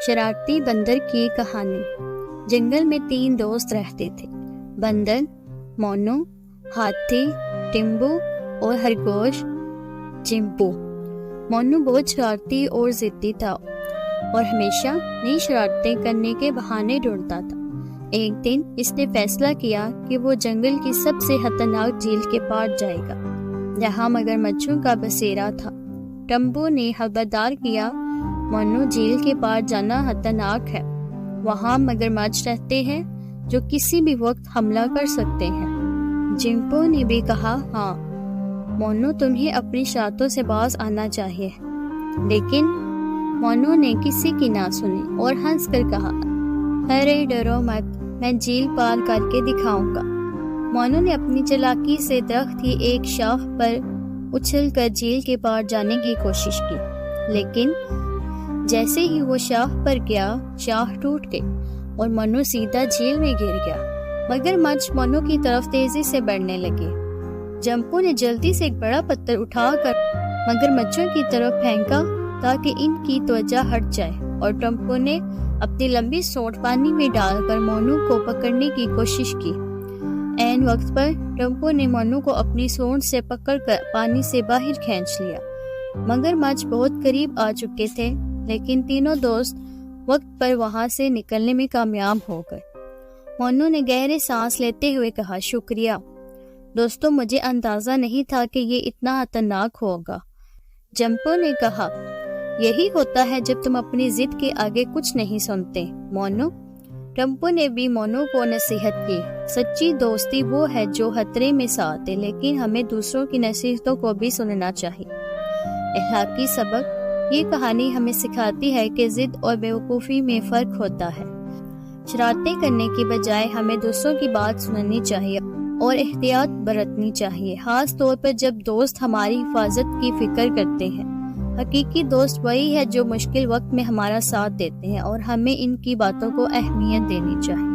شرارتی بندر کی کہانی۔ جنگل میں 3 دوست رہتے تھے، بندر، مونو، ہاتھی ٹمبو اور خرگوش چمپو۔ مونو بہت شرارتی اور ضدی تھا اور ہمیشہ نئی شرارتیں کرنے کے بہانے ڈھونڈتا تھا۔ ایک دن اس نے فیصلہ کیا کہ وہ جنگل کی سب سے خطرناک جھیل کے پار جائے گا، جہاں مگرمچھوں کا بسیرا تھا۔ ٹمبو نے خبردار کیا، مونو، جھیل کے پار جانا خطرناک ہے، وہاں مگرمچھ رہتے ہیں جو کسی بھی وقت حملہ کر سکتے ہیں۔ چمپو نے بھی کہا، ہاں مونو، تمہیں اپنی شرارتوں سے باز آنا چاہیے۔ لیکن مونو نے کسی کی نہ سنی اور ہنس کر کہا، ارے ڈرو مت، میں جھیل پار کر کے دکھاؤں گا۔ مونو نے اپنی چالاکی سے درخت کی ایک شاخ پر اچھل کر جھیل کے پار جانے کی کوشش کی، لیکن جیسے ہی وہ شاخ پر گیا، شاخ ٹوٹ گئی اور مونو سیدھا جھیل میں گر گیا۔ مگرمچھ مونو کی طرف تیزی سے بڑھنے لگے۔ چمپو نے جلدی سے ایک بڑا پتھر اٹھا کر مگرمچھوں کی طرف پھینکا تاکہ ان کی توجہ ہٹ جائے، اور ٹمپو نے اپنی لمبی سونٹ پانی میں ڈال کر مونو کو پکڑنے کی کوشش کی۔ عین وقت پر ٹمپو نے مونو کو اپنی سونٹ سے پکڑ کر پانی سے باہر کھینچ لیا۔ مگرمچھ بہت قریب آ چکے تھے، لیکن تینوں دوست وقت پر وہاں سے نکلنے میں کامیاب ہو گئے۔ مونو نے گہرے سانس لیتے ہوئے کہا، شکریہ دوستو، مجھے اندازہ نہیں تھا کہ یہ اتنا خطرناک ہوگا۔ چمپو نے کہا، یہی ہوتا ہے جب تم اپنی ضد کے آگے کچھ نہیں سنتے مونو۔ ٹمپو نے بھی مونو کو نصیحت کی، سچی دوستی وہ ہے جو خطرے میں ساتھ ہے، لیکن ہمیں دوسروں کی نصیحتوں کو بھی سننا چاہیے۔ اخلاقی سبق، یہ کہانی ہمیں سکھاتی ہے کہ ضد اور بیوقوفی میں فرق ہوتا ہے۔ شرارتیں کرنے کی بجائے ہمیں دوسروں کی بات سننی چاہیے اور احتیاط برتنی چاہیے، خاص طور پر جب دوست ہماری حفاظت کی فکر کرتے ہیں۔ حقیقی دوست وہی ہے جو مشکل وقت میں ہمارا ساتھ دیتے ہیں، اور ہمیں ان کی باتوں کو اہمیت دینی چاہیے۔